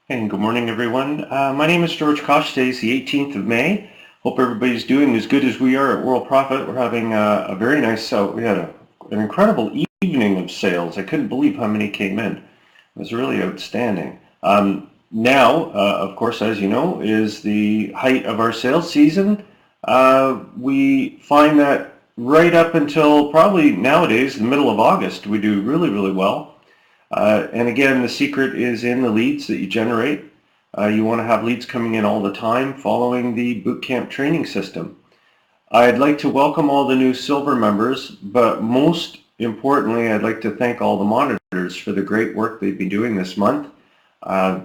And good morning, everyone. My name is George Kosch. Today is the 18th of May. Hope everybody's doing as good as we are at Worldprofit. We're having a very nice, we had an incredible evening of sales. I couldn't believe how many came in. It was really outstanding. Now, of course, as you know, is the height of our sales season. We find that right up until probably nowadays, the middle of August, we do really, really well. And again, the secret is in the leads that you generate. You want to have leads coming in all the time following the Bootcamp training system. I'd like to welcome all the new silver members, but most importantly, I'd like to thank all the monitors for the great work they've been doing this month.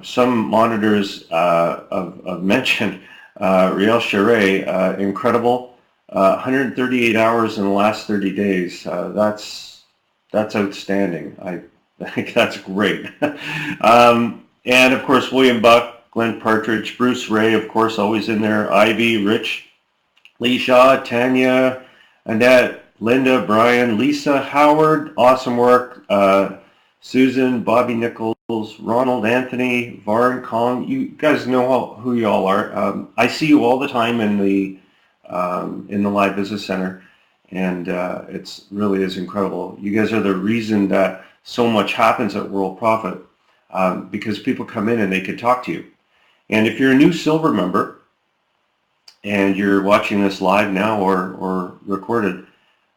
Some monitors of mention, Riel Charret, incredible, 138 hours in the last 30 days. That's outstanding. I think that's great. And of course, William Buck, Glenn Partridge, Bruce Ray, of course, always in there, Ivy, Rich, Lee Shaw, Tanya, Annette, Linda, Brian, Lisa, Howard, awesome work, Susan, Bobby Nichols, Ronald, Anthony, Varn, Kong. You guys know who you all are. I see you all the time in the Live Business Center, and it really is incredible. You guys are the reason that so much happens at Worldprofit, because people come in and they can talk to you. And if you're a new silver member and you're watching this live now or recorded,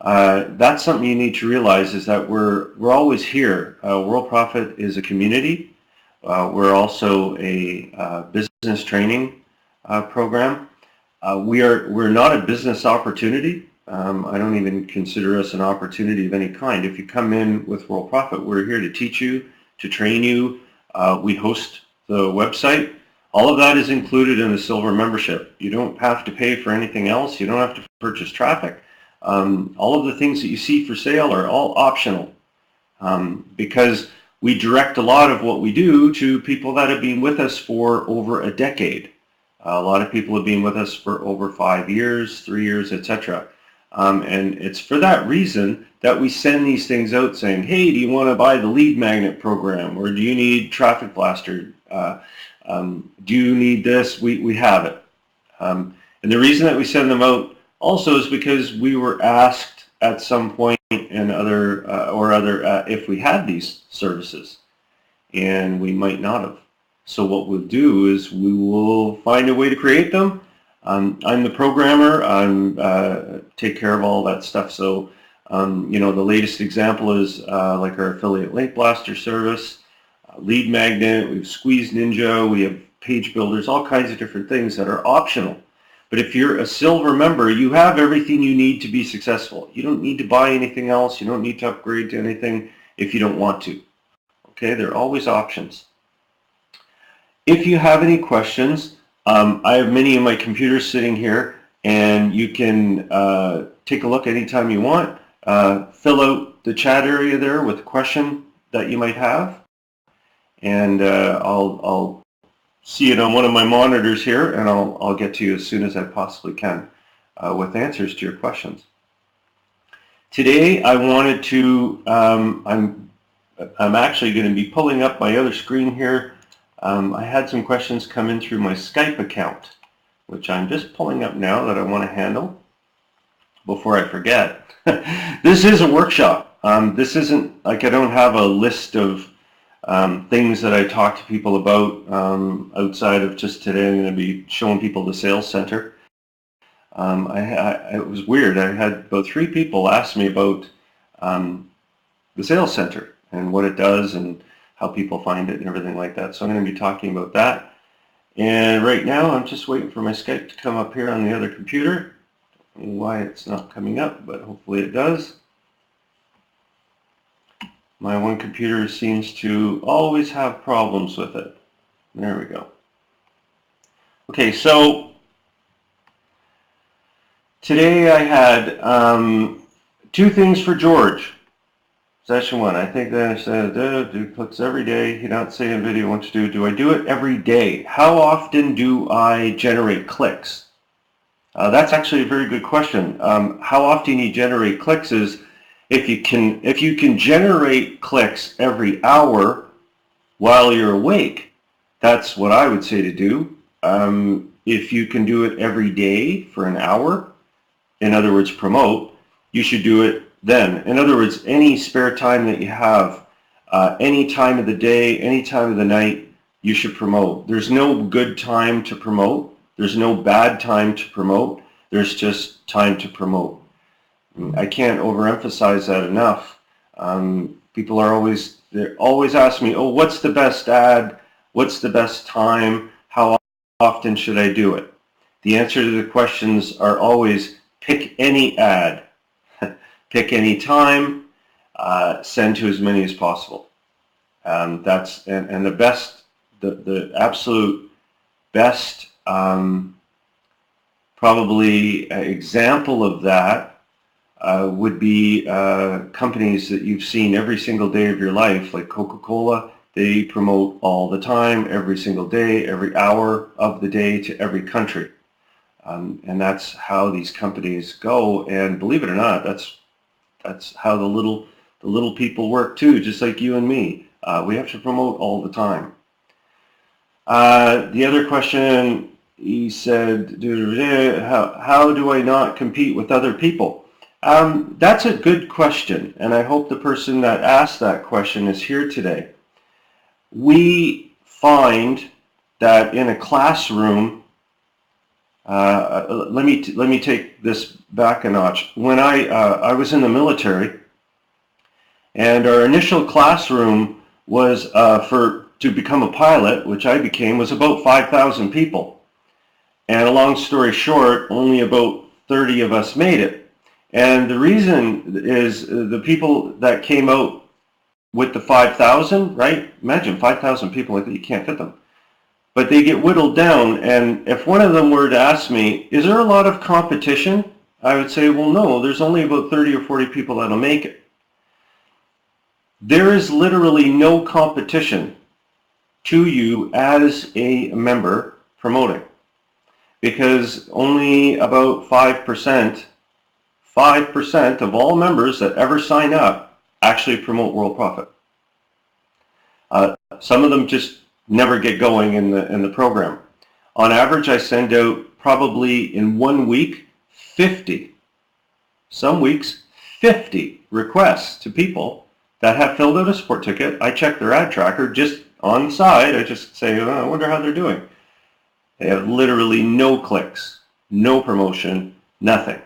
that's something you need to realize, is that we're always here. Worldprofit is a community. We're also a business training program. We're not a business opportunity. I don't even consider us an opportunity of any kind. If you come in with Worldprofit, we're here to teach you, to train you. We host the website. All of that is included in the silver membership. You don't have to pay for anything else. You don't have to purchase traffic. All of the things that you see for sale are all optional, because we direct a lot of what we do to people that have been with us for over a decade. A lot of people have been with us for over 5 years, 3 years, etc. And it's for that reason that we send these things out saying, hey, do you want to buy the lead magnet program? Or do you need Traffic Blaster? Do you need this? We have it. And the reason that we send them out also is because we were asked at some point in if we had these services, and we might not have. So what we'll do is we will find a way to create them. I'm the programmer. I take care of all that stuff. So, the latest example is like our affiliate link blaster service, lead magnet. We have Squeeze Ninja. We have page builders. All kinds of different things that are optional. But if you're a silver member, you have everything you need to be successful. You don't need to buy anything else. You don't need to upgrade to anything if you don't want to. Okay, there are always options. If you have any questions, I have many of my computers sitting here, and you can take a look anytime you want. Fill out the chat area there with a question that you might have, and I'll see it on one of my monitors here, and I'll get to you as soon as I possibly can with answers to your questions. Today I wanted to, I'm actually going to be pulling up my other screen here. I had some questions come in through my Skype account, which I'm just pulling up now that I want to handle before I forget. This is a workshop. This isn't like, I don't have a list of things that I talk to people about outside of just today. I'm going to be showing people the sales center. It was weird. I had about 3 people ask me about the sales center and what it does and how people find it and everything like that. So I'm going to be talking about that. And right now I'm just waiting for my Skype to come up here on the other computer. I don't know why it's not coming up, but hopefully it does. My one computer seems to always have problems with it. There we go. Okay, so today I had 2 things for George. Session 1, I think that I said, do clicks every day. You're not saying video what to do. Do I do it every day? How often do I generate clicks? That's actually a very good question. How often you generate clicks is, if you can generate clicks every hour while you're awake, That's what I would say to do. If you can do it every day for an hour, in other words, promote, you should do it then. In other words, any spare time that you have, any time of the day, any time of the night, you should promote. There's no good time to promote. There's no bad time to promote. There's just time to promote. I can't overemphasize that enough. People are always ask me, oh, what's the best ad? What's the best time? How often should I do it? The answer to the questions are always pick any ad, pick any time, send to as many as possible. And the best, the absolute best probably example of that would be companies that you've seen every single day of your life, like Coca-Cola. They promote all the time, every single day, every hour of the day to every country. And that's how these companies go. And believe it or not, that's how the little people work too, just like you and me. We have to promote all the time. The other question, he said, how do I not compete with other people? That's a good question, and I hope the person that asked that question is here today. We find that in a classroom, let me take this back a notch. When I was in the military, and our initial classroom was to become a pilot, which I became, was about 5,000 people. And a long story short, only about 30 of us made it. And the reason is the people that came out with the 5,000, right? Imagine 5,000 people like that, you can't fit them. But they get whittled down, and if one of them were to ask me, is there a lot of competition? I would say, well, no, there's only about 30 or 40 people that'll make it. There is literally no competition to you as a member promoting, because only about 5% of all members that ever sign up actually promote Worldprofit. Some of them just never get going in the program. On average, I send out probably in 1 week 50, some weeks 50 requests to people that have filled out a support ticket. I check their ad tracker just on the side. I just say, oh, I wonder how they're doing. They have literally no clicks, no promotion, nothing.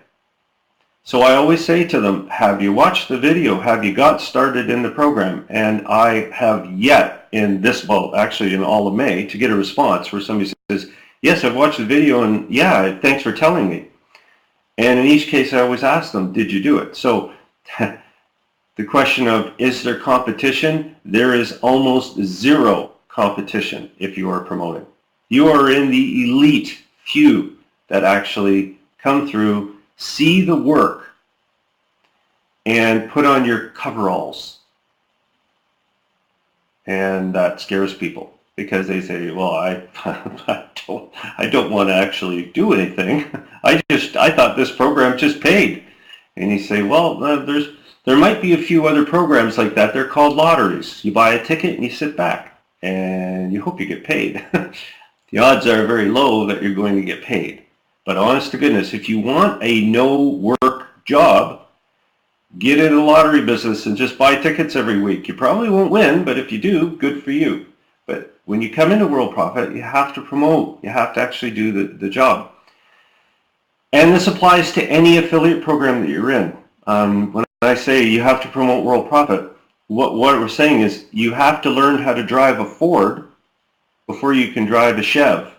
So I always say to them, have you watched the video? Have you got started in the program? And I have yet in actually in all of May, to get a response where somebody says, yes, I've watched the video and yeah, thanks for telling me. And in each case, I always ask them, did you do it? So the question of, is there competition? There is almost zero competition if you are promoting. You are in the elite few that actually come through, see the work, and put on your coveralls. And that scares people because they say, well, I don't want to actually do anything. I thought this program just paid. And you say, well, there might be a few other programs like that. They're called lotteries. You buy a ticket and you sit back and you hope you get paid. The odds are very low that you're going to get paid. But honest to goodness, if you want a no-work job, get in the lottery business and just buy tickets every week. You probably won't win, but if you do, good for you. But when you come into Worldprofit, you have to promote. You have to actually do the job. And this applies to any affiliate program that you're in. When I say you have to promote Worldprofit, what we're saying is you have to learn how to drive a Ford before you can drive a Chev,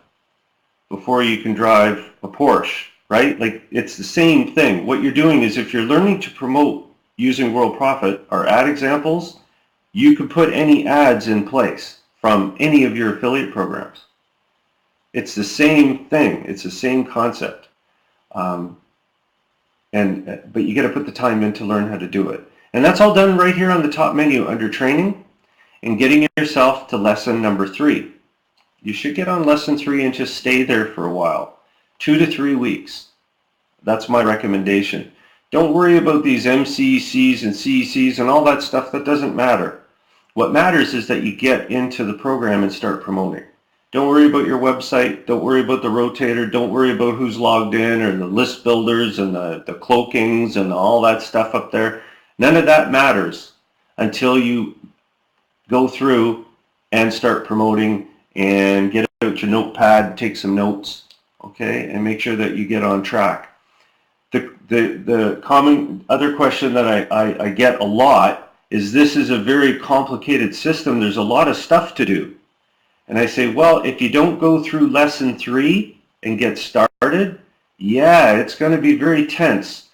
before you can drive a Porsche, right? Like, it's the same thing. What you're doing is, if you're learning to promote using Worldprofit or ad examples, you could put any ads in place from any of your affiliate programs. It's the same thing. It's the same concept. But you got to put the time in to learn how to do it. And that's all done right here on the top menu under training and getting yourself to lesson number 3. You should get on lesson 3 and just stay there for a while, 2 to 3 weeks. That's my recommendation. Don't worry about these MCCs and CECs and all that stuff. That doesn't matter. What matters is that you get into the program and start promoting. Don't worry about your website. Don't worry about the rotator. Don't worry about who's logged in or the list builders and the cloakings and all that stuff up there. None of that matters until you go through and start promoting and get out your notepad, take some notes, okay, and make sure that you get on track. The common other question that I get a lot is, this is a very complicated system. There's a lot of stuff to do. And I say, well, if you don't go through lesson 3 and get started, yeah, it's going to be very tense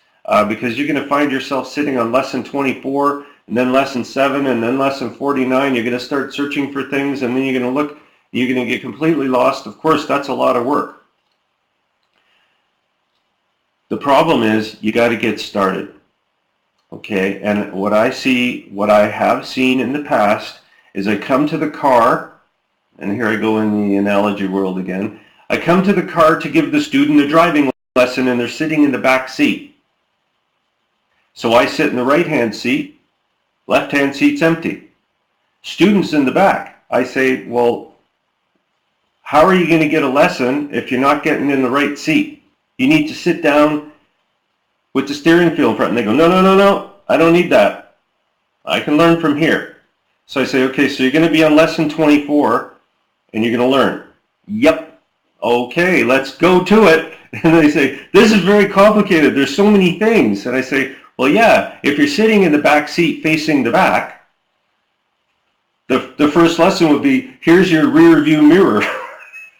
because you're going to find yourself sitting on lesson 24 and then lesson 7 and then lesson 49. You're going to start searching for things, and then you're going to look, you're going to get completely lost. Of course, that's a lot of work. The problem is you got to get started. Okay, and what I have seen in the past is I come to the car, and here I go in the analogy world again. I come to the car to give the student a driving lesson, and they're sitting in the back seat. So I sit in the right-hand seat, left-hand seat's empty. Student's in the back. I say, well, how are you going to get a lesson if you're not getting in the right seat? You need to sit down with the steering wheel in front. And they go, no, no, no, no, I don't need that. I can learn from here. So I say, okay, so you're going to be on lesson 24, and you're going to learn. Yep. Okay, let's go to it. And they say, this is very complicated. There's so many things. And I say, well, yeah, if you're sitting in the back seat facing the back, the first lesson would be, here's your rear view mirror,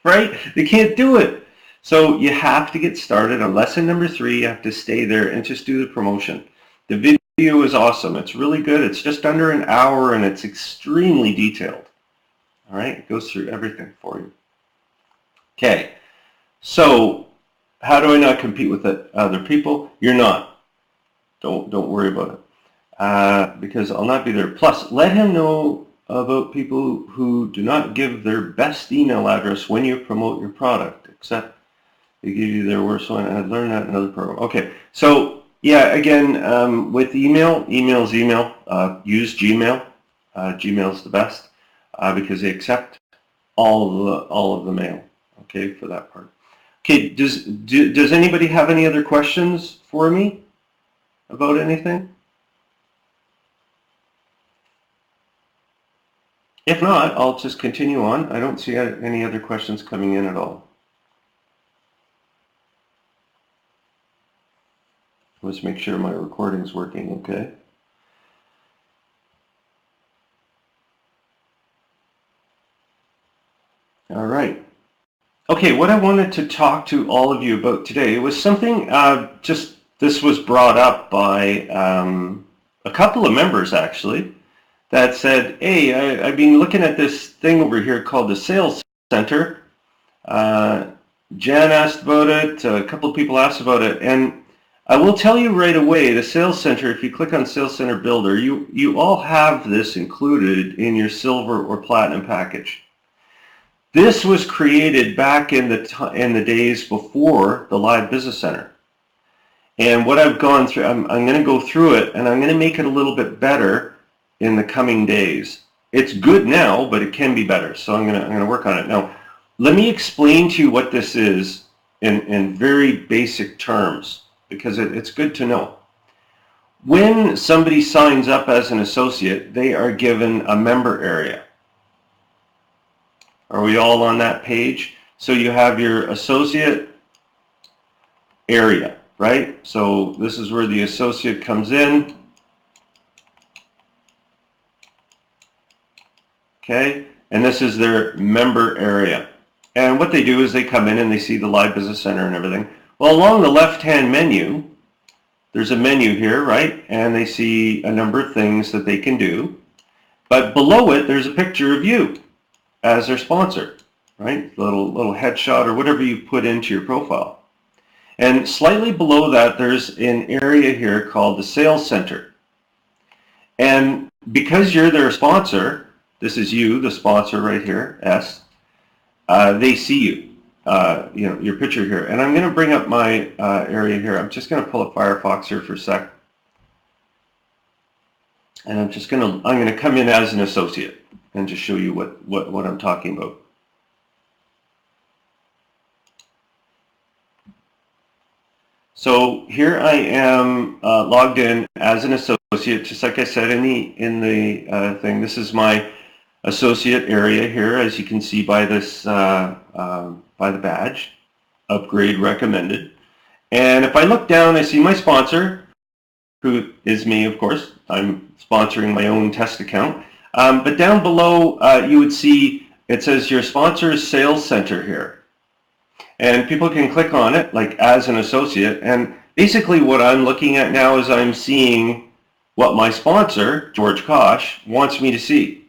right? They can't do it. So you have to get started on lesson number 3. You have to stay there and just do the promotion. The video is awesome. It's really good. It's just under an hour, and it's extremely detailed. All right, it goes through everything for you. Okay, so how do I not compete with other people? You're not. Don't worry about it, because I'll not be there. Plus, let him know about people who do not give their best email address when you promote your product, except they give you their worst one. I've learned that in another program. Okay, so yeah, again, with email. Use Gmail. Gmail's the best. Because they accept all of the mail, okay, for that part. Okay, does anybody have any other questions for me about anything? If not, I'll just continue on. I don't see any other questions coming in at all. Let's make sure my recording's working okay. All right. Okay, what I wanted to talk to all of you about today was something, this was brought up by a couple of members actually, that said, hey, I've been looking at this thing over here called the Sales Center. Jan asked about it, a couple of people asked about it, and I will tell you right away, the Sales Center, if you click on Sales Center Builder, you all have this included in your silver or platinum package. This was created back in the days before the Live Business Center. And what I've gone through, I'm going to go through it, and I'm going to make it a little bit better in the coming days. It's good now, but it can be better. So I'm going to work on it. Now, let me explain to you what this is in very basic terms, because it's good to know. When somebody signs up as an associate, they are given a member area. Are we all on that page? So you have your associate area, right? So this is where the associate comes in. Okay, and this is their member area. And what they do is they come in and they see the Live Business Center and everything. Well, along the left-hand menu, there's a menu here, right? And they see a number of things that they can do. But below it, there's a picture of you as their sponsor, right? Little headshot or whatever you put into your profile. And slightly below that, there's an area here called the Sales Center. And because you're their sponsor, this is you, the sponsor right here, S, they see you, your picture here. And I'm going to bring up my area here. I'm just going to pull up Firefox here for a sec. And I'm going to come in as an associate and just show you what I'm talking about. So here I am logged in as an associate, just like I said in the thing. This is my associate area here, as you can see by this by the badge, upgrade recommended. And if I look down, I see my sponsor, who is me, of course. I'm sponsoring my own test account. But down below, you would see it says your sponsor's sales center here. And people can click on it, like as an associate. And basically what I'm looking at now is I'm seeing what my sponsor, George Kosch, wants me to see.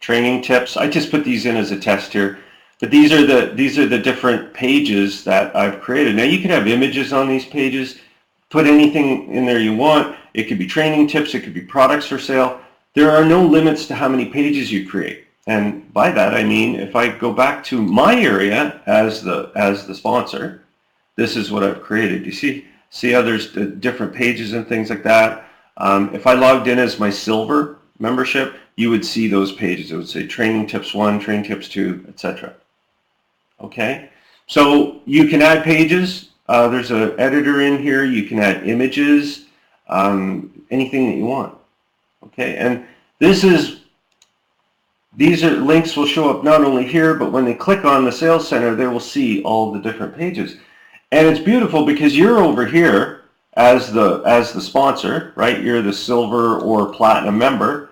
Training tips. I just put these in as a test here. But these are the different pages that I've created. Now you can have images on these pages. Put anything in there you want. It could be training tips. It could be products for sale. There are no limits to how many pages you create. And by that I mean, if I go back to my area as the sponsor, this is what I've created. You see how there's different pages and things like that. If I logged in as my silver membership, you would see those pages. It would say training tips 1, training tips 2, etc. Okay, so you can add pages. There's an editor in here. You can add images, anything that you want. Okay, and these links will show up not only here, but when they click on the Sales Center, they will see all the different pages. And it's beautiful because you're over here as the sponsor, right? You're the silver or platinum member,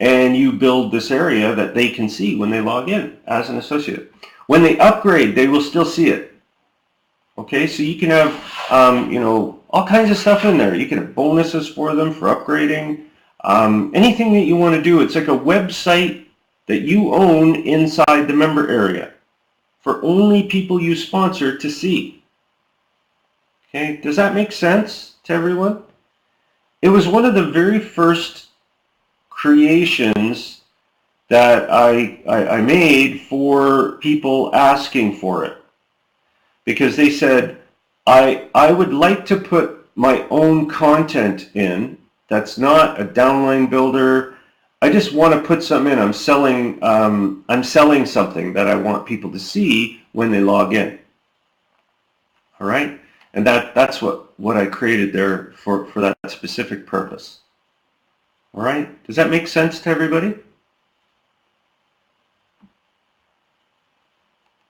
and you build this area that they can see when they log in as an associate. When they upgrade, they will still see it. Okay, so you can have you know, all kinds of stuff in there. You can have bonuses for them for upgrading, anything that you want to do. It's like a website that you own inside the member area for only people you sponsor to see. Okay, does that make sense to everyone? It was one of the very first creations that I made for people asking for it, because they said, I would like to put my own content in that's not a downline builder. I just want to put something in. I'm selling something that I want people to see when they log in. All right, and that's what I created there for that specific purpose. All right, does that make sense to everybody?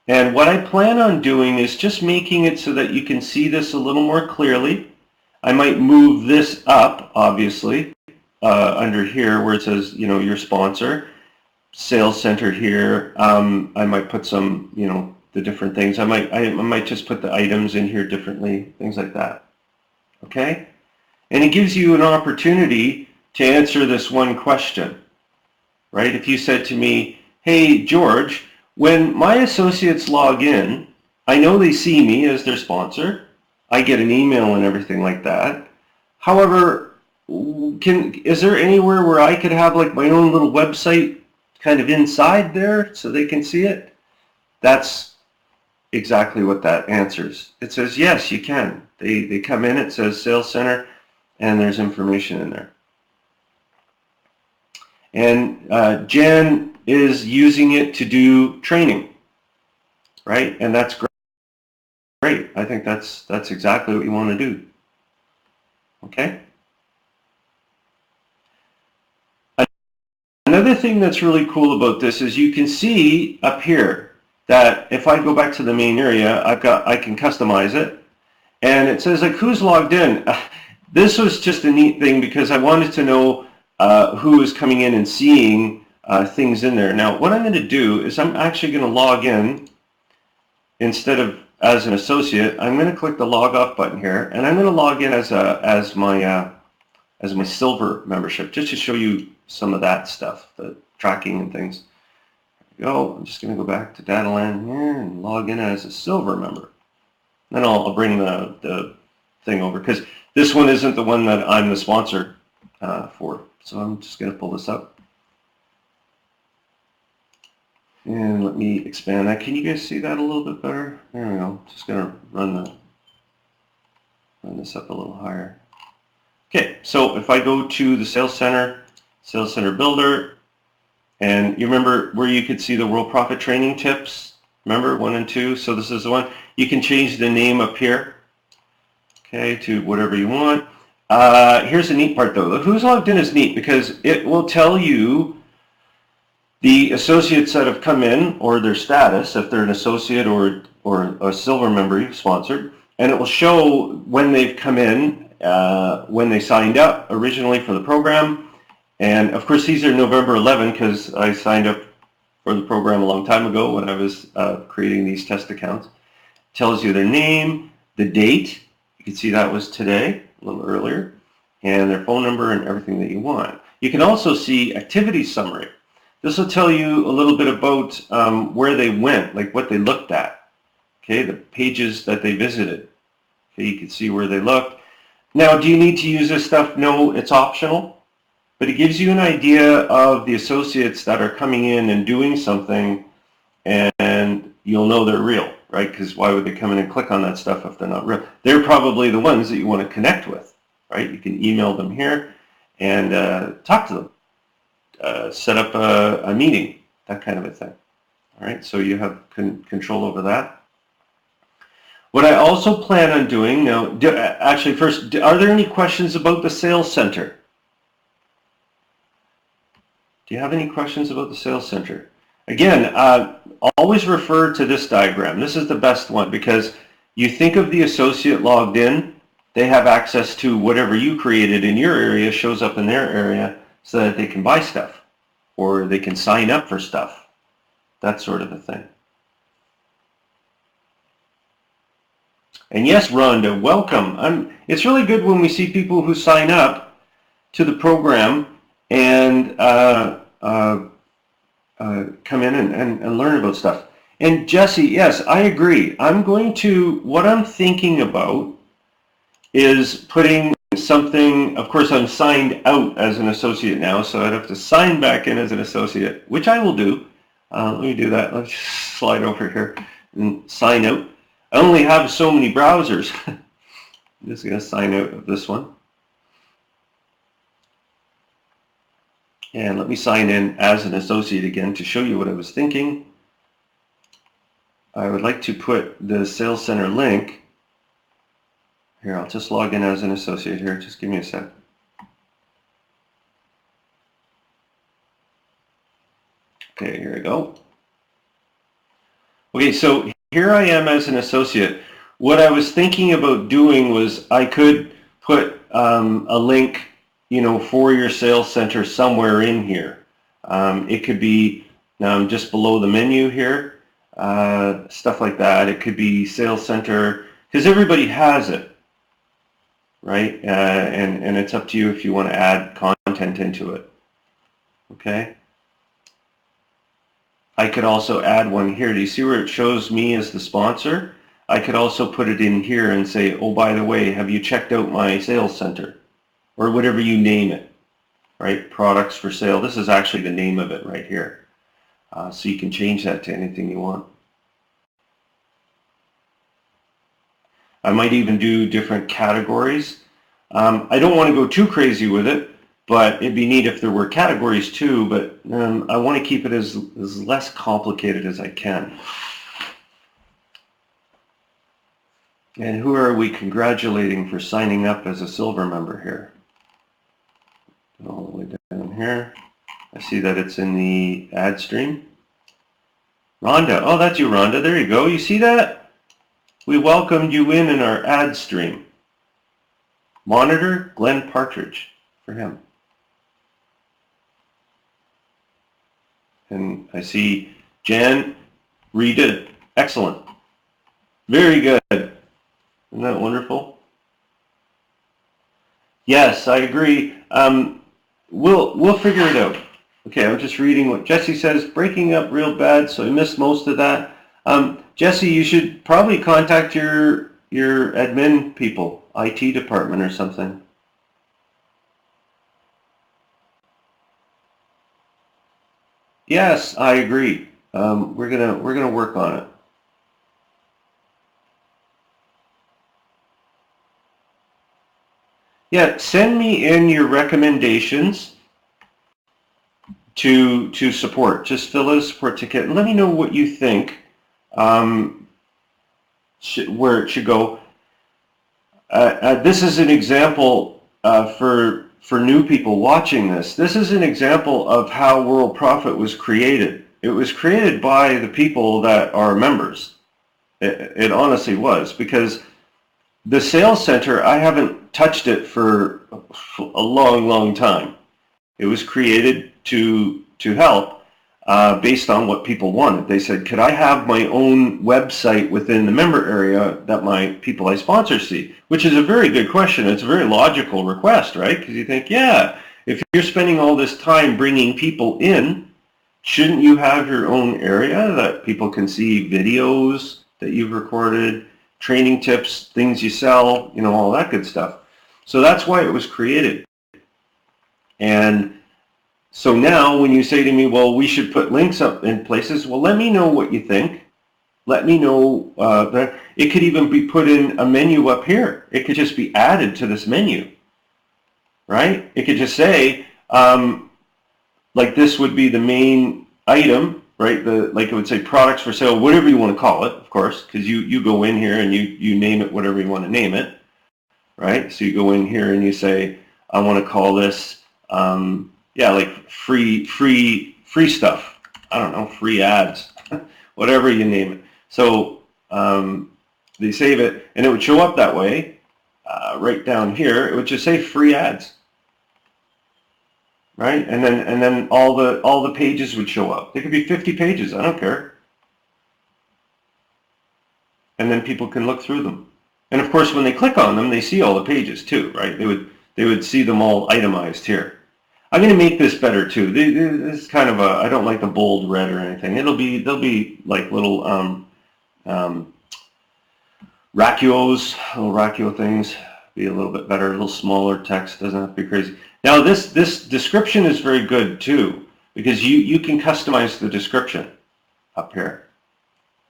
And what I plan on doing is just making it so that you can see this a little more clearly. I might move this up, obviously, under here where it says, you know, your sponsor, sales center here. I might put some, you know, the different things. I might just put the items in here differently, things like that. Okay? And it gives you an opportunity to answer this one question, right? If you said to me, hey, George, when my associates log in, I know they see me as their sponsor. I get an email and everything like that. However, is there anywhere where I could have like my own little website kind of inside there so they can see it? That's exactly what that answers. It says, yes, you can. They come in, it says Sales Center, and there's information in there. And Jen is using it to do training, right? And that's great. I think that's exactly what you want to do. Okay? Another thing that's really cool about this is you can see up here that if I go back to the main area, I can customize it, and it says like who's logged in. This was just a neat thing because I wanted to know who is coming in and seeing things in there. Now what I'm going to do is I'm actually going to log in instead of as an associate. I'm going to click the log off button here, and I'm going to log in as my silver membership, just to show you some of that stuff, the tracking and things. There we go. I'm just going to go back to Dataland here and log in as a silver member. Then I'll bring the thing over, because this one isn't the one that I'm the sponsor for. So I'm just going to pull this up. And let me expand that. Can you guys see that a little bit better? There we go. Just going to run this up a little higher. Okay, so if I go to the Sales Center Builder, and you remember where you could see the Worldprofit training tips? Remember 1 and 2? So this is the one. You can change the name up here. okay, to whatever you want. Here's the neat part though. Who's logged in is neat because it will tell you the associates that have come in or their status, if they're an associate or a silver member sponsored, and it will show when they've come in, when they signed up originally for the program. And of course these are November 11 because I signed up for the program a long time ago when I was creating these test accounts. It tells you their name, the date, you can see that was today, a little earlier, and their phone number and everything that you want. You can also see activity summary. This will tell you a little bit about where they went, like what they looked at, okay, the pages that they visited. Okay, you can see where they looked. Now, do you need to use this stuff? No, it's optional, but it gives you an idea of the associates that are coming in and doing something, and you'll know they're real, right? Because why would they come in and click on that stuff if they're not real? They're probably the ones that you want to connect with, right? You can email them here and talk to them. Set up a meeting, that kind of a thing. All right, so you have control over that. What I also plan on doing now, actually first, are there any questions about the sales center? Do you have any questions about the sales center? Again, always refer to this diagram. This is the best one because you think of the associate logged in, they have access to whatever you created in your area shows up in their area so that they can buy stuff or they can sign up for stuff, that sort of a thing. And yes, Rhonda, welcome. It's really good when we see people who sign up to the program and come in and learn about stuff. And Jesse, yes, I agree. What I'm thinking about is putting something, of course I'm signed out as an associate now, so I'd have to sign back in as an associate, which I will do. Let me do that. Let's just slide over here and sign out. I only have so many browsers. I'm just going to sign out of this one. And let me sign in as an associate again to show you what I was thinking. I would like to put the Sales Center link. Here, I'll just log in as an associate here. Just give me a sec. Okay, here we go. Okay, so here I am as an associate. What I was thinking about doing was I could put a link, for your sales center somewhere in here. It could be just below the menu here, stuff like that. It could be sales center, because everybody has it, right? And it's up to you if you want to add content into it. Okay. I could also add one here. Do you see where it shows me as the sponsor? I could also put it in here and say, oh, by the way, have you checked out my sales center? Or whatever you name it, right? Products for sale. This is actually the name of it right here. So you can change that to anything you want. I might even do different categories. I don't want to go too crazy with it, but it'd be neat if there were categories too, but I want to keep it as less complicated as I can. And who are we congratulating for signing up as a silver member here? All the way down here. I see that it's in the ad stream. Rhonda, oh, that's you, Rhonda. There you go. You see that? We welcomed you in our ad stream. Monitor Glenn Partridge for him. And I see Jan redid. Excellent. Very good. Isn't that wonderful? Yes, I agree. We'll figure it out. Okay, I'm just reading what Jesse says. Breaking up real bad, so I missed most of that. Jesse, you should probably contact your admin people, IT department or something. Yes, I agree. We're gonna work on it. Yeah, send me in your recommendations to support. Just fill out a support ticket and let me know what you think, where it should go. This is an example for new people watching this. This is an example of how Worldprofit was created. It was created by the people that are members. It honestly was, because the sales center, I haven't touched it for a long, long time. It was created to help based on what people wanted. They said, could I have my own website within the member area that my people I sponsor see? Which is a very good question. It's a very logical request, right? Because you think, yeah, if you're spending all this time bringing people in, shouldn't you have your own area that people can see videos that you've recorded, training tips, things you sell, you know, all that good stuff. So that's why it was created. And so now when you say to me, well, we should put links up in places, well, let me know what you think. Let me know that it could even be put in a menu up here. It could just be added to this menu, right? It could just say, like this would be the main item, right? Like it would say products for sale, whatever you want to call it, of course, because you go in here and you name it whatever you want to name it, right? So you go in here and you say, I want to call this, yeah, like free stuff. I don't know, free ads, whatever you name it. So they save it, and it would show up that way, right down here. It would just say free ads. Right, and then all the pages would show up. There could be 50 pages. I don't care. And then people can look through them. And of course, when they click on them, they see all the pages too, right? They would see them all itemized here. I'm going to make this better too. This is kind of a, I don't like the bold red or anything. They'll be like little racuo things. Be a little bit better, a little smaller text. Doesn't have to be crazy. Now this description is very good too, because you can customize the description up here.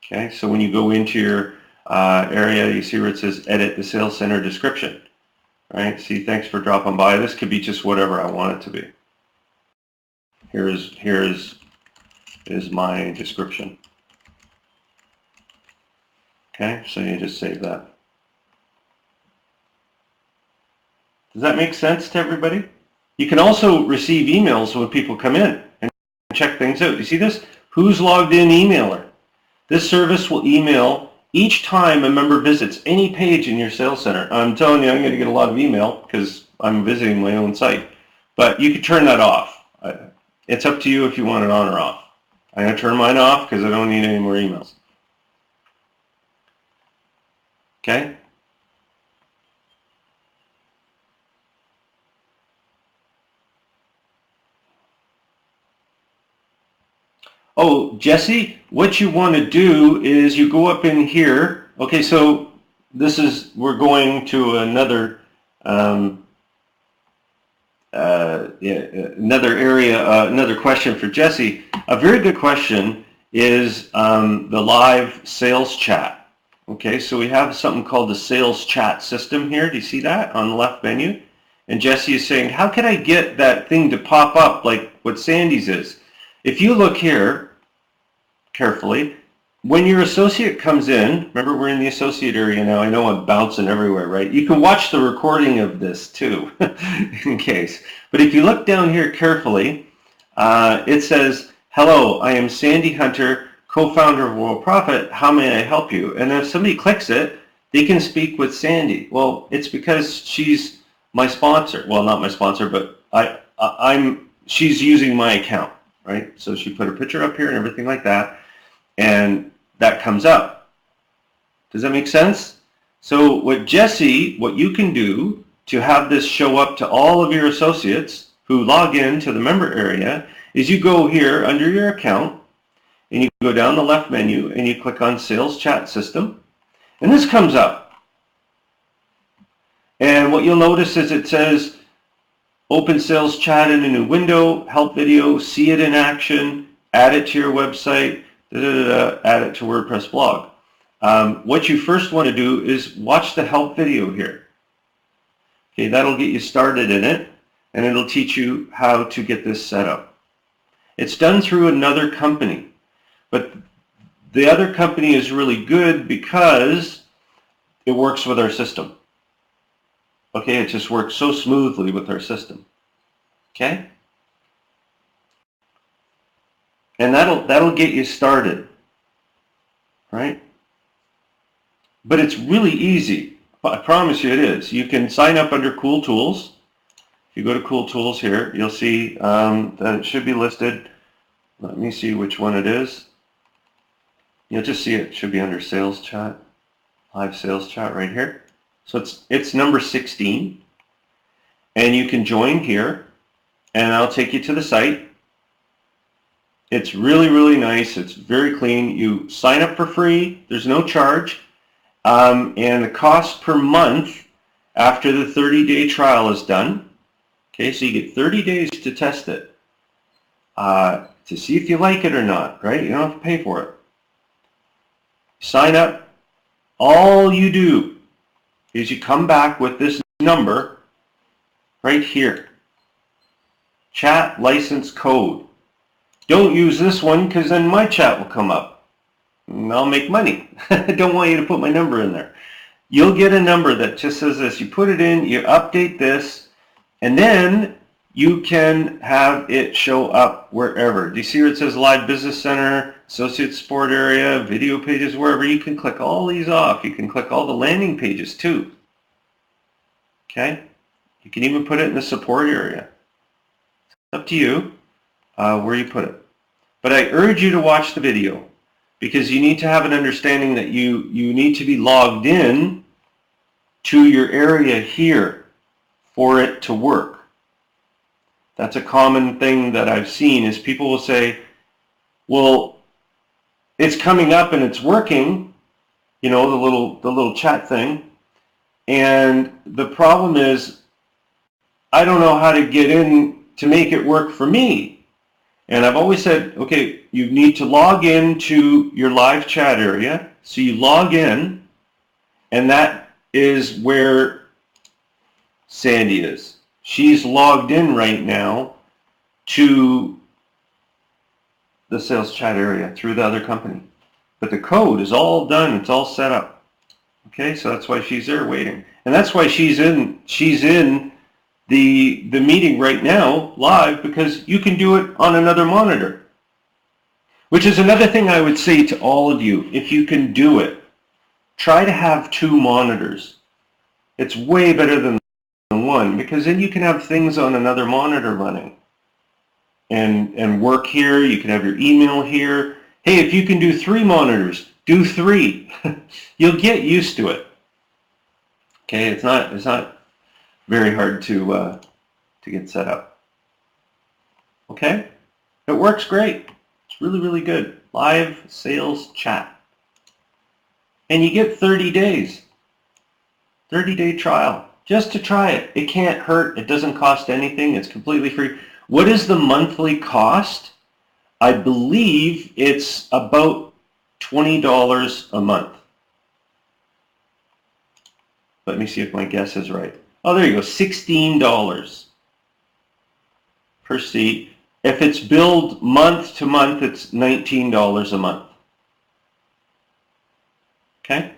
Okay, so when you go into your area, you see where it says edit the sales center description. Right, see, thanks for dropping by. This could be just whatever I want it to be. Here is my description. Okay, so you just save that. Does that make sense to everybody? You can also receive emails when people come in and check things out. You see this? Who's logged in emailer? This service will email each time a member visits any page in your sales center. I'm telling you, I'm going to get a lot of email because I'm visiting my own site. But you can turn that off. It's up to you if you want it on or off. I'm going to turn mine off because I don't need any more emails. Okay? Oh, Jesse, what you want to do is you go up in here. Okay, so this is, we're going to another another area, another question for Jesse. A very good question is the live sales chat. Okay, so we have something called the sales chat system here. Do you see that on the left menu? And Jesse is saying, how can I get that thing to pop up like what Sandy's is? If you look here carefully, when your associate comes in, remember we're in the associate area now, I know I'm bouncing everywhere, right? You can watch the recording of this too, in case. But if you look down here carefully, it says, hello, I am Sandy Hunter, co-founder of Worldprofit, how may I help you? And if somebody clicks it, they can speak with Sandy. Well, it's because she's my sponsor. Well, not my sponsor, but she's using my account, right? So she put her picture up here and everything like that, and that comes up. Does that make sense? So what you can do to have this show up to all of your associates who log in to the member area is you go here under your account and you go down the left menu and you click on Sales Chat System, and this comes up. And what you'll notice is it says open sales chat in a new window, help video, see it in action, add it to your website, add it to WordPress blog. What you first want to do is watch the help video here. Okay, that'll get you started in it, and it'll teach you how to get this set up. It's done through another company, but the other company is really good because it works with our system. Okay, it just works so smoothly with our system. Okay? And that'll get you started, right? But it's really easy. I promise you it is. You can sign up under Cool Tools. If you go to Cool Tools here, you'll see that it should be listed. Let me see which one it is. You'll just see it should be under Sales Chat, Live Sales Chat right here. So it's number 16. And you can join here, and I'll take you to the site. It's really, really nice. It's very clean. You sign up for free. There's no charge. And the cost per month after the 30-day trial is done. Okay, so you get 30 days to test it to see if you like it or not, right? You don't have to pay for it. Sign up. All you do is you come back with this number right here. Chat license code. Don't use this one because then my chat will come up and I'll make money. I don't want you to put my number in there. You'll get a number that just says this. You put it in, you update this, and then you can have it show up wherever. Do you see where it says Live Business Center, Associate Support Area, Video Pages, wherever? You can click all these off. You can click all the landing pages too. Okay? You can even put it in the support area. It's up to you where you put it. But I urge you to watch the video because you need to have an understanding that you need to be logged in to your area here for it to work. That's a common thing that I've seen is people will say, well, it's coming up and it's working, you know, the little chat thing. And the problem is I don't know how to get in to make it work for me. And I've always said, okay, you need to log in to your live chat area. So you log in, and that is where Sandy is. She's logged in right now to the sales chat area through the other company. But the code is all done. It's all set up. Okay, so that's why she's there waiting. And that's why she's in the meeting right now live, because you can do it on another monitor. Which is another thing I would say to all of you. If you can do it, try to have 2 monitors. It's way better than one, because then you can have things on another monitor running and work here. You can have your email here. Hey, if you can do 3 monitors, do 3. You'll get used to it. Okay, it's not very hard to get set up. Okay, it works great. It's really, really good. Live sales chat. And you get 30 days. 30-day trial. Just to try it. It can't hurt. It doesn't cost anything. It's completely free. What is the monthly cost? I believe it's about $20 a month. Let me see if my guess is right. Oh, there you go. $16 per seat. If it's billed month to month, it's $19 a month. Okay?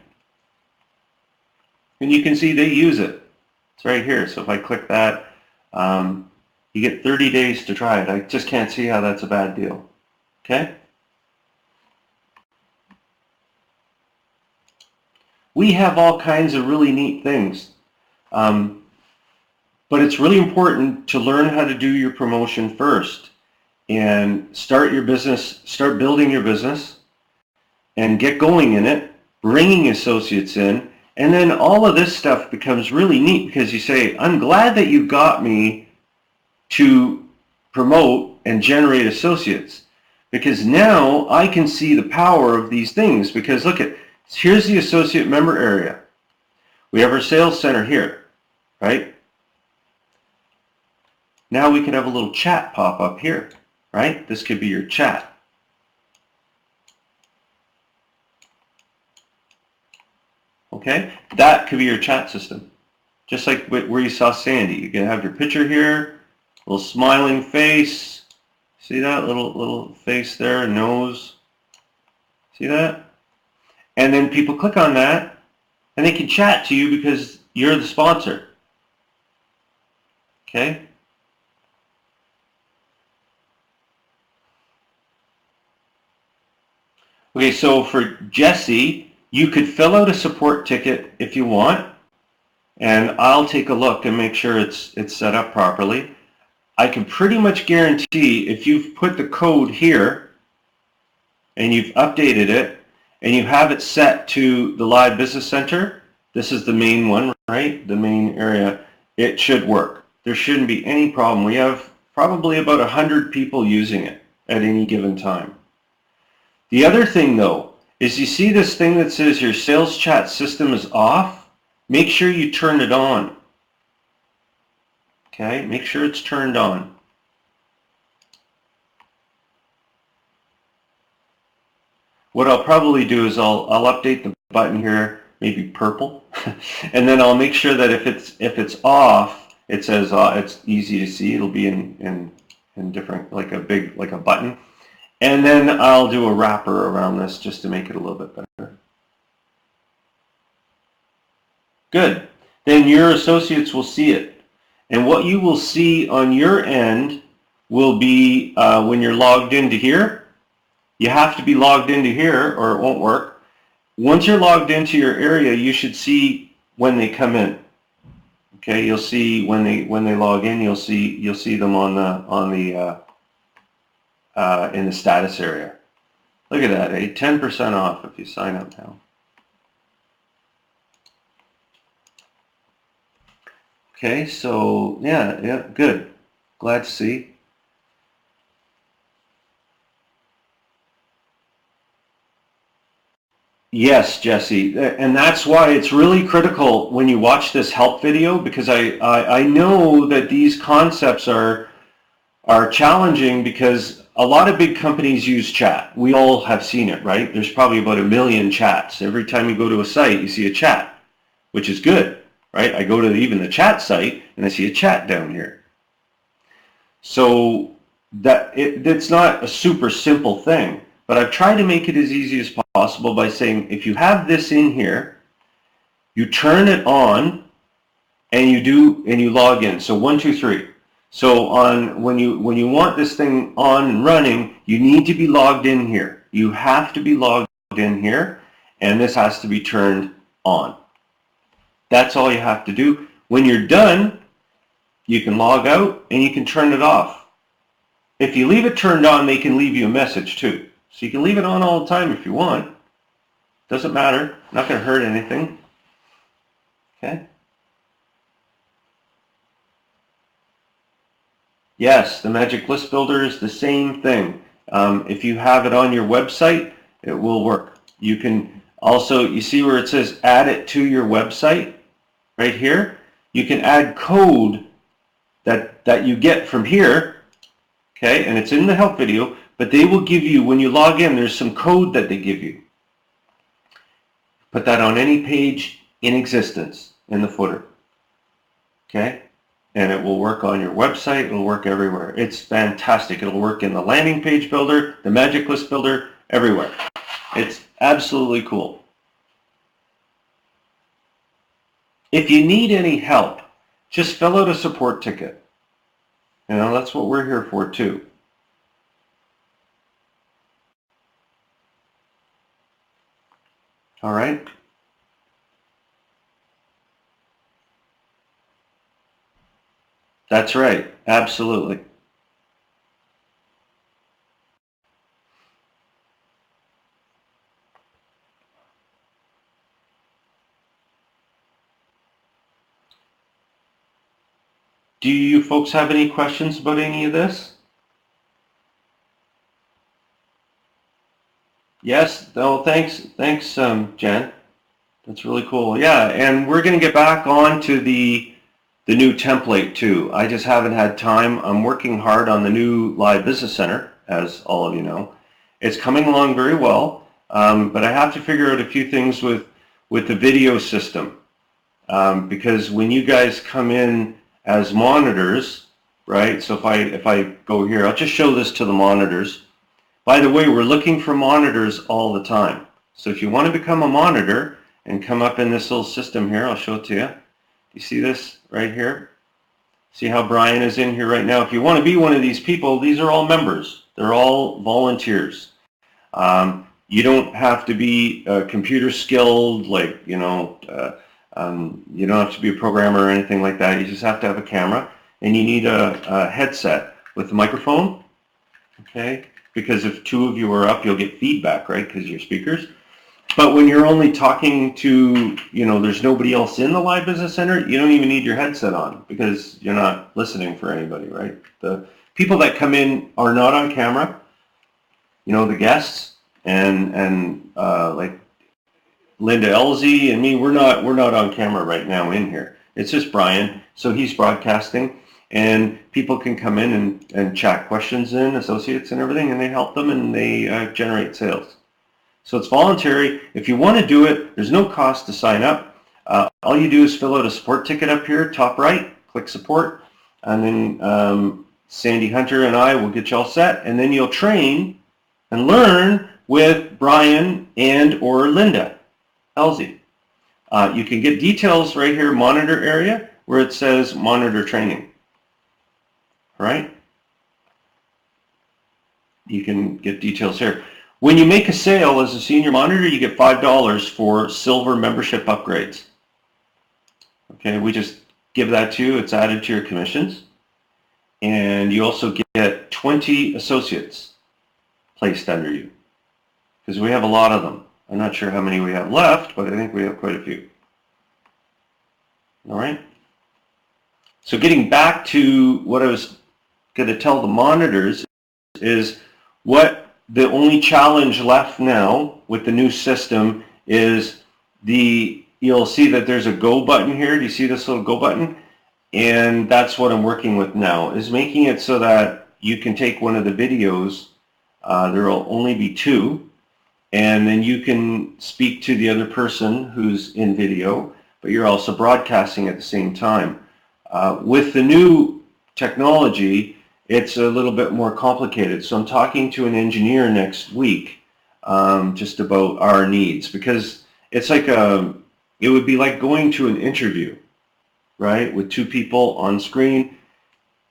And you can see they use it. It's right here. So if I click that, you get 30 days to try it. I just can't see how that's a bad deal. Okay? We have all kinds of really neat things. But it's really important to learn how to do your promotion first and start your business, start building your business and get going in it, bringing associates in, and then all of this stuff becomes really neat because you say, I'm glad that you got me to promote and generate associates because now I can see the power of these things because look at, here's the associate member area. We have our sales center here, right? Now we can have a little chat pop up here, right? This could be your chat. Okay, that could be your chat system. Just like where you saw Sandy. You can have your picture here, little smiling face. See that little face there, nose. See that? And then people click on that and they can chat to you because you're the sponsor. Okay. Okay, so for Jesse, you could fill out a support ticket if you want, and I'll take a look and make sure it's set up properly. I can pretty much guarantee if you've put the code here and you've updated it and you have it set to the Live Business Center, this is the main one, right? The main area, it should work. There shouldn't be any problem. We have probably about 100 people using it at any given time. The other thing though, is you see this thing that says your sales chat system is off? Make sure you turn it on. Okay, make sure it's turned on. What I'll probably do is I'll update the button here, maybe purple, and then I'll make sure that if it's off, it says it's easy to see. It'll be in different, like a button, and then I'll do a wrapper around this just to make it a little bit better. Good. Then your associates will see it. And what you will see on your end will be when you're logged into here. You have to be logged into here or it won't work. Once you're logged into your area, you should see when they come in. Okay, you'll see when they log in. You'll see them in the status area. Look at that, 10% off if you sign up now. Okay, so yeah, good. Glad to see. Yes, Jesse, and that's why it's really critical when you watch this help video, because I know that these concepts are challenging because a lot of big companies use chat. We all have seen it, right? There's probably about 1 million chats. Every time you go to a site, you see a chat, which is good. Right? I go to even the chat site and I see a chat down here. So it's not a super simple thing, but I've tried to make it as easy as possible by saying if you have this in here, you turn it on and you log in. So 1, 2, 3. So when you want this thing on and running, you need to be logged in here. You have to be logged in here, and this has to be turned on. That's all you have to do. When you're done, you can log out and you can turn it off. If you leave it turned on, they can leave you a message too. So you can leave it on all the time if you want. Doesn't matter. Not going to hurt anything. Okay. Yes, the Magic List Builder is the same thing. If you have it on your website, it will work. You can also, you see where it says add it to your website? Right here, you can add code that you get from here, okay, and it's in the help video, but they will give you, when you log in, there's some code that they give you. Put that on any page in existence in the footer, okay, and it will work on your website, it will work everywhere. It's fantastic. It'll work in the landing page builder, the Magic List Builder, everywhere. It's absolutely cool. If you need any help, just fill out a support ticket. You know, that's what we're here for too. All right. That's right. Absolutely. Do you folks have any questions about any of this? Yes? Oh, thanks, Jen. That's really cool. Yeah, and we're going to get back on to the new template too. I just haven't had time. I'm working hard on the new Live Business Center, as all of you know. It's coming along very well, but I have to figure out a few things with the video system, because when you guys come in as monitors, right? So if I go here, I'll just show this to the monitors. By the way, we're looking for monitors all the time. So if you want to become a monitor and come up in this little system here, I'll show it to you. You see this right here? See how Brian is in here right now? If you want to be one of these people, these are all members. They're all volunteers. You don't have to be computer skilled, like, you don't have to be a programmer or anything like that. You just have to have a camera, and you need a headset with a microphone, okay? Because if two of you are up, you'll get feedback, right? Because you're speakers. But when you're only talking to, there's nobody else in the Live Business Center, you don't even need your headset on because you're not listening for anybody, right? The people that come in are not on camera, the guests, and like Linda Elzy and me, we're not on camera right now in here. It's just Brian, so he's broadcasting, and people can come in and chat questions in, associates and everything, and they help them and they generate sales. So it's voluntary. If you want to do it, there's no cost to sign up. All you do is fill out a support ticket up here, top right, click support, and then Sandy Hunter and I will get you all set, and then you'll train and learn with Brian and or Linda Elzy. You can get details right here, monitor area, where it says monitor training. All right? You can get details here. When you make a sale as a senior monitor, you get $5 for silver membership upgrades. Okay, we just give that to you. It's added to your commissions. And you also get 20 associates placed under you, because we have a lot of them. I'm not sure how many we have left, but I think we have quite a few. All right. So getting back to what I was going to tell the monitors is what the only challenge left now with the new system is you'll see that there's a go button here. Do you see this little go button? And that's what I'm working with now, is making it so that you can take one of the videos. There will only be 2. And then you can speak to the other person who's in video, but you're also broadcasting at the same time. With the new technology, it's a little bit more complicated. So I'm talking to an engineer next week just about our needs, because it's like it would be like going to an interview, right, with 2 people on screen.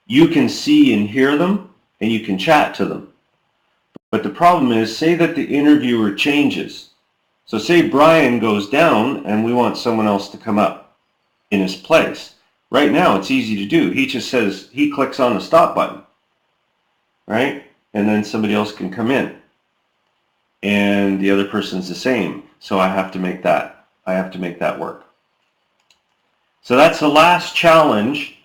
You can see and hear them, and you can chat to them. But the problem is, say that the interviewer changes. So say Brian goes down and we want someone else to come up in his place. Right now it's easy to do. He just says, he clicks on the stop button, right? And then somebody else can come in. And the other person's the same. So I have to make that work. So that's the last challenge.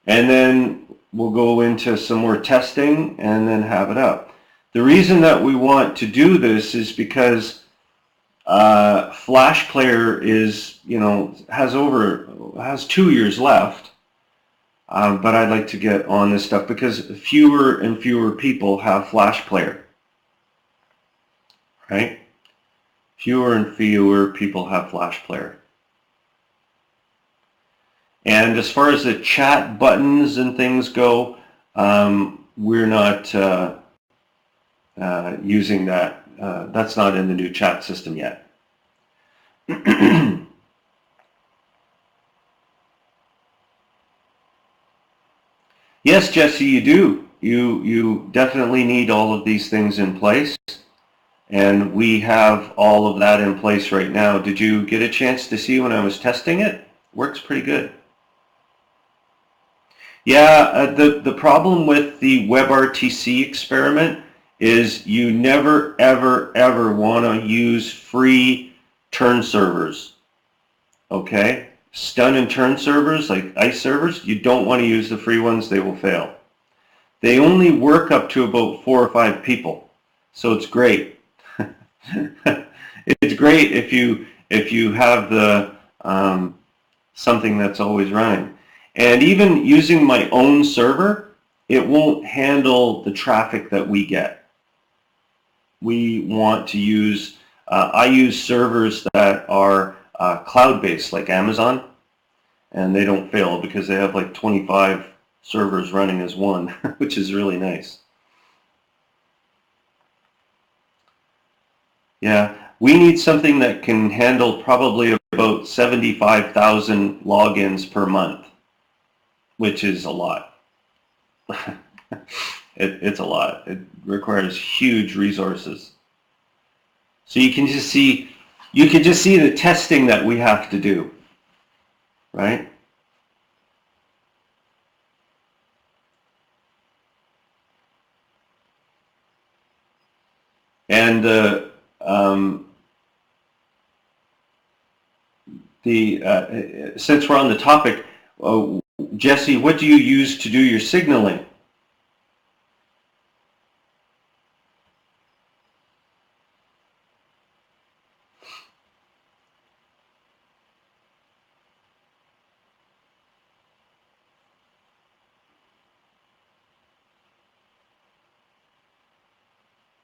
And then we'll go into some more testing and then have it up. The reason that we want to do this is because Flash Player is, has 2 years left, but I'd like to get on this stuff because fewer and fewer people have Flash Player, right? Fewer and fewer people have Flash Player. And as far as the chat buttons and things go, we're not using that. That's not in the new chat system yet. Yes, Jesse, you do. You definitely need all of these things in place, and we have all of that in place right now. Did you get a chance to see when I was testing it? Works pretty good. Yeah, the problem with the WebRTC experiment is you never, ever, ever want to use free turn servers, okay? Stun and turn servers, like ICE servers, you don't want to use the free ones. They will fail. They only work up to about 4 or 5 people, so it's great. It's great if you have the something that's always running. And even using my own server, it won't handle the traffic that we get. We want to use, I use servers that are cloud-based, like Amazon, and they don't fail because they have like 25 servers running as one, which is really nice. Yeah, we need something that can handle probably about 75,000 logins per month. which is a lot. It's a lot. It requires huge resources. So you can just see the testing that we have to do, right? And since we're on the topic, Jesse, what do you use to do your signaling?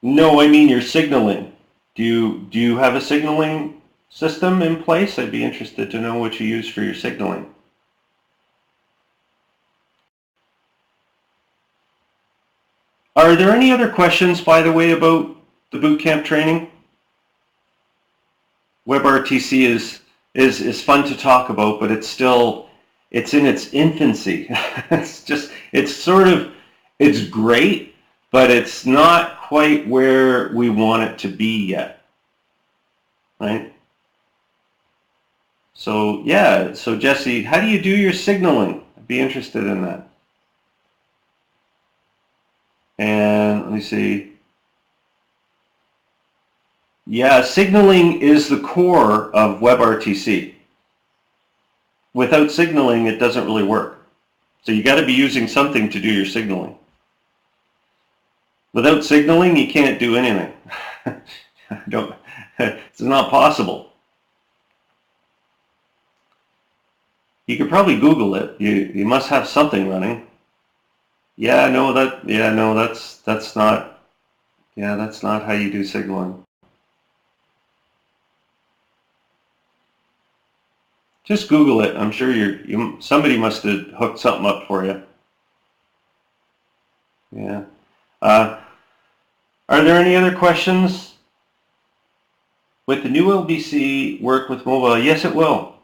No, I mean your signaling. Do you have a signaling system in place? I'd be interested to know what you use for your signaling. Are there any other questions, by the way, about the bootcamp training? WebRTC is fun to talk about, but it's in its infancy. It's great, but it's not quite where we want it to be yet, right? So yeah, so Jesse, how do you do your signaling? I'd be interested in that. And let me see. Yeah, signaling is the core of WebRTC. Without signaling, it doesn't really work. So you got to be using something to do your signaling. Without signaling, you can't do anything. It's not possible. You could probably Google it. You must have something running. That's not how you do signaling. Just Google it. I'm sure somebody must have hooked something up for you. Yeah. Are there any other questions? With the new LBC work with mobile? Yes, it will.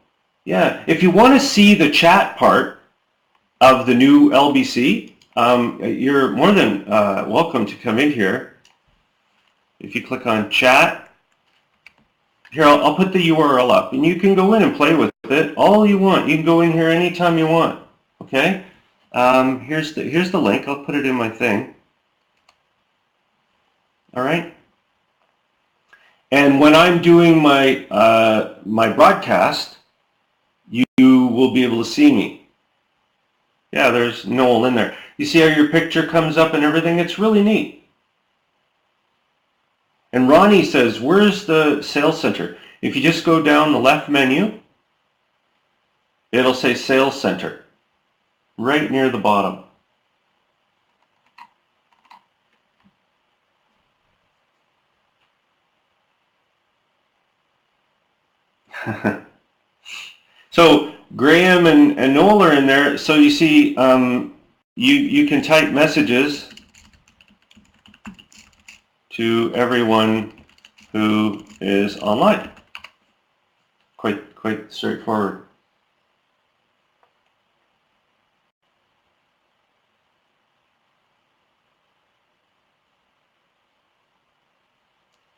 Yeah. If you want to see the chat part of the new LBC, you're more than welcome to come in here. If you click on chat, here I'll put the URL up, and you can go in and play with it all you want. You can go in here anytime you want. Okay. Here's the link. I'll put it in my thing. All right. And when I'm doing my my broadcast, you will be able to see me. Yeah, there's Noel in there. You see how your picture comes up and everything? It's really neat. And Ronnie says, where's the sales center? If you just go down the left menu, it'll say sales center right near the bottom. So Graham and Noel are in there. So you see, you can type messages to everyone who is online. Quite straightforward.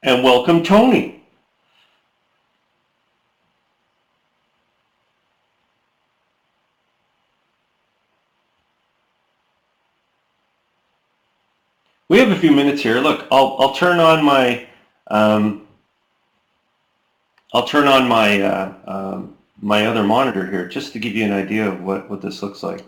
And welcome, Tony. We have a few minutes here. Look, I'll turn on my my other monitor here just to give you an idea of what this looks like.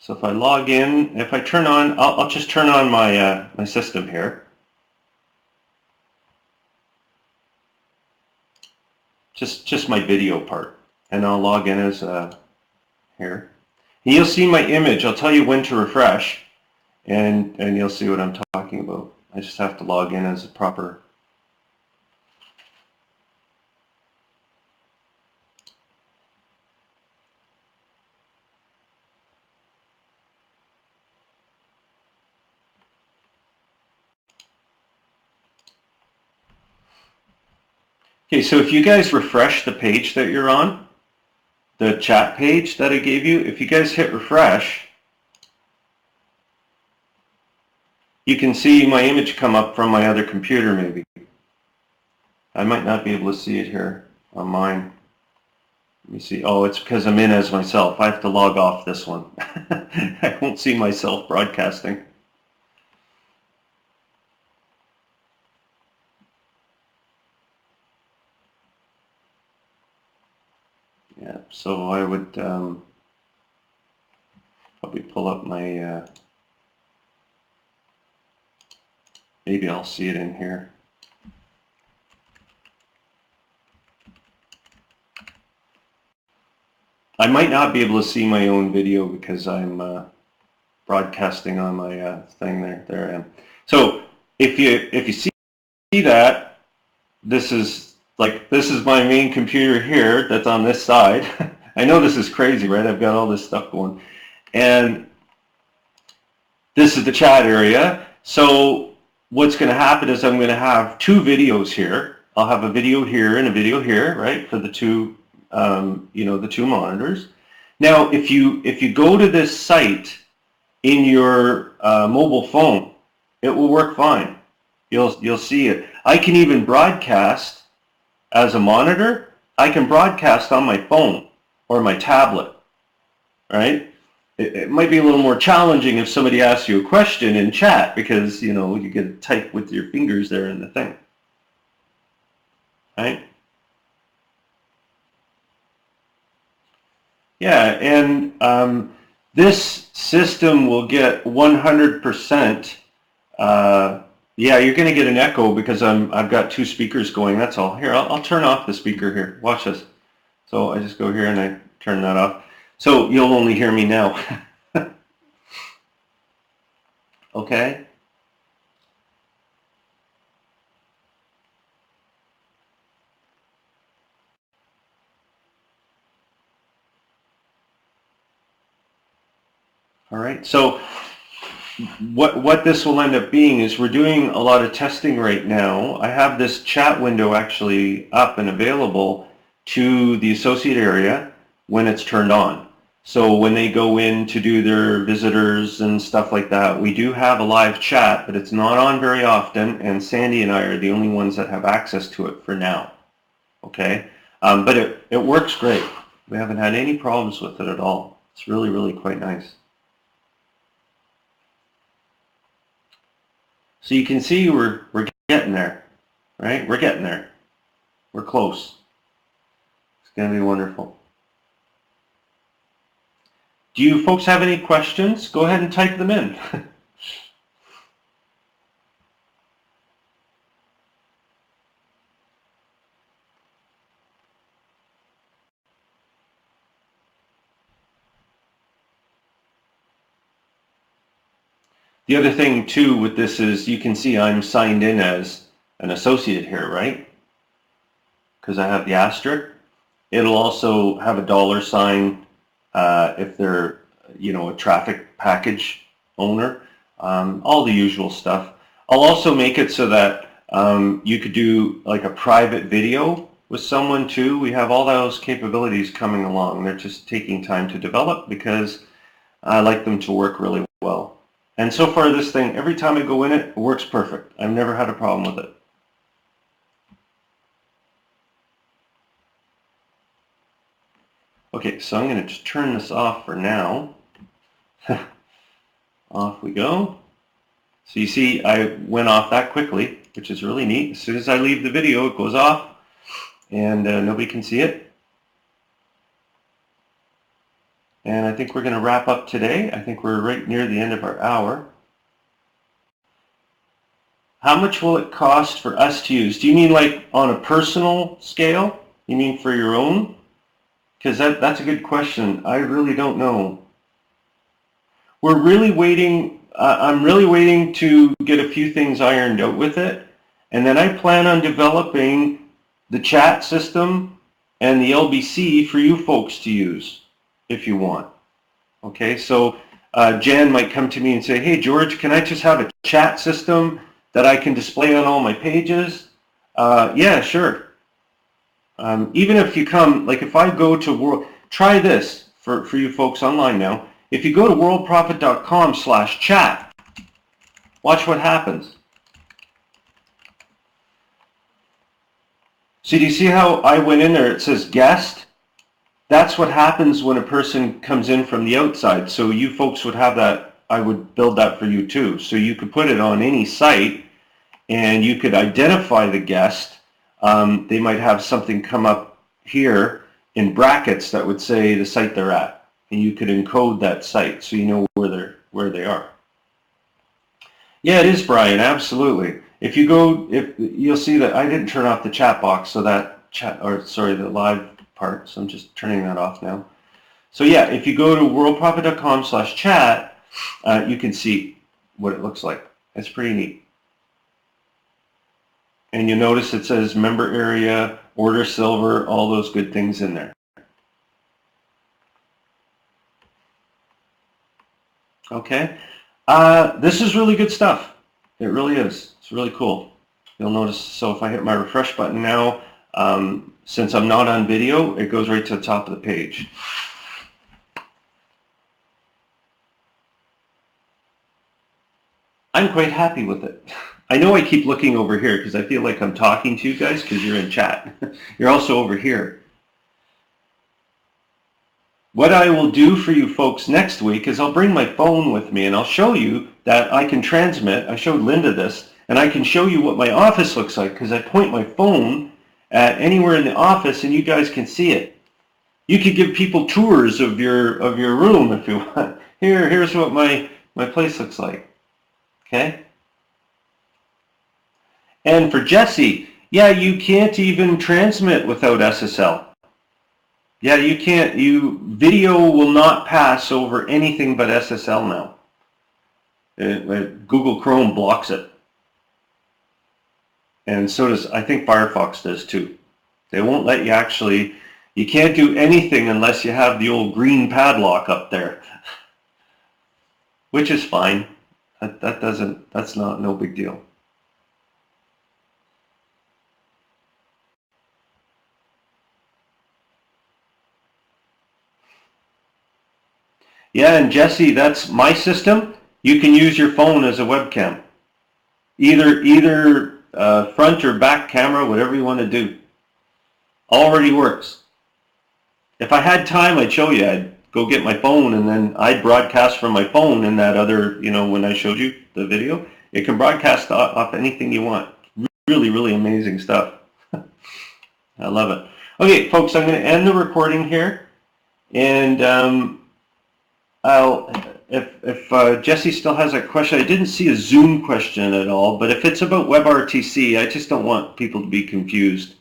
So if I log in, if I turn on, I'll just turn on my my system here. Just my video part, and I'll log in as here. And you'll see my image. I'll tell you when to refresh, and you'll see what I'm talking about. I just have to log in as a proper. Okay, so if you guys refresh the page that you're on, the chat page that I gave you, if you guys hit refresh, you can see my image come up from my other computer maybe. I might not be able to see it here on mine. Let me see. Oh, it's because I'm in as myself. I have to log off this one. I won't see myself broadcasting. Yeah, so I would probably pull up my, maybe I'll see it in here. I might not be able to see my own video because I'm broadcasting on my thing there. There I am. So if you see that, this is my main computer here that's on this side. I know this is crazy, right? I've got all this stuff going. And this is the chat area. So what's going to happen is I'm going to have two videos here. I'll have a video here and a video here, right, for the two, the two monitors. Now, if you go to this site in your mobile phone, it will work fine. You'll see it. I can even broadcast as a monitor. I can broadcast on my phone or my tablet, right? It might be a little more challenging if somebody asks you a question in chat because, you get to type with your fingers there in the thing, right? Yeah, and this system will get 100%. Yeah, you're going to get an echo because I've got two speakers going. That's all. Here, I'll turn off the speaker here. Watch this. So I just go here and I turn that off. So you'll only hear me now. Okay. All right. So what this will end up being is we're doing a lot of testing right now. I have this chat window actually up and available to the associate area when it's turned on. So when they go in to do their visitors and stuff like that, we do have a live chat, but it's not on very often, and Sandy and I are the only ones that have access to it for now. Okay? But it works great. We haven't had any problems with it at all. It's really, really quite nice. So you can see we're getting there, right? We're getting there. We're close. It's going to be wonderful. Do you folks have any questions? Go ahead and type them in. The other thing too with this is you can see I'm signed in as an associate here, right? Because I have the asterisk. It'll also have a $sign if they're, a traffic package owner. All the usual stuff. I'll also make it so that you could do like a private video with someone too. We have all those capabilities coming along. They're just taking time to develop because I like them to work really well. And so far this thing, every time I go in it, it works perfect. I've never had a problem with it. Okay, so I'm going to just turn this off for now. Off we go. So you see I went off that quickly, which is really neat. As soon as I leave the video, it goes off and nobody can see it. And I think we're going to wrap up today. I think we're right near the end of our hour. How much will it cost for us to use? Do you mean like on a personal scale? You mean for your own? Because that's a good question. I really don't know. We're really waiting. I'm really waiting to get a few things ironed out with it. And then I plan on developing the chat system and the LBC for you folks to use if you want. Okay, so Jan might come to me and say, hey, George, can I just have a chat system that I can display on all my pages? Yeah, sure. Even if you come, like if I go to try this for you folks online now. If you go to worldprofit.com/chat, watch what happens. So do you see how I went in there? It says guest. That's what happens when a person comes in from the outside. So you folks would have that. I would build that for you too. So you could put it on any site and you could identify the guest. They might have something come up here in brackets that would say the site they're at. And you could encode that site so you know where they are. Yeah, it is, Brian, absolutely. If you go, you'll see that I didn't turn off the chat box, so that the live part, so I'm just turning that off now. So yeah, if you go to worldprofit.com/chat, you can see what it looks like. It's pretty neat. And you notice it says member area, order silver, all those good things in there. Okay, this is really good stuff. It really is. It's really cool. You'll notice, so if I hit my refresh button now, since I'm not on video, it goes right to the top of the page. I'm quite happy with it. I know I keep looking over here because I feel like I'm talking to you guys because you're in chat. You're also over here. What I will do for you folks next week is I'll bring my phone with me and I'll show you that I can transmit. I showed Linda this, and I can show you what my office looks like because I point my phone at anywhere in the office and you guys can see it. You could give people tours of your room if you want. Here's what my place looks like. Okay? And for Jesse, yeah, you can't even transmit without SSL. Yeah, you can't. Video will not pass over anything but SSL now. Google Chrome blocks it. And so does, I think Firefox does too. They won't let you you can't do anything unless you have the old green padlock up there. Which is fine. That's no big deal. Yeah, and Jesse, that's my system. You can use your phone as a webcam. Either front or back camera, whatever you want to do. Already works. If I had time, I'd show you. I'd go get my phone and then I'd broadcast from my phone in that other, when I showed you the video. It can broadcast off anything you want. Really, really amazing stuff. I love it. Okay, folks, I'm going to end the recording here. And if Jesse still has a question, I didn't see a Zoom question at all, but if it's about WebRTC, I just don't want people to be confused.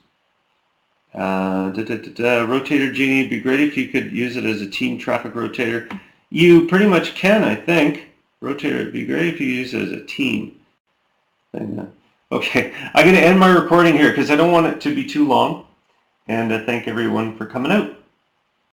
Rotator Genie, it'd be great if you could use it as a team traffic rotator. You pretty much can, I think. Rotator, it'd be great if you use it as a team. Okay, I'm going to end my recording here because I don't want it to be too long. And I thank everyone for coming out.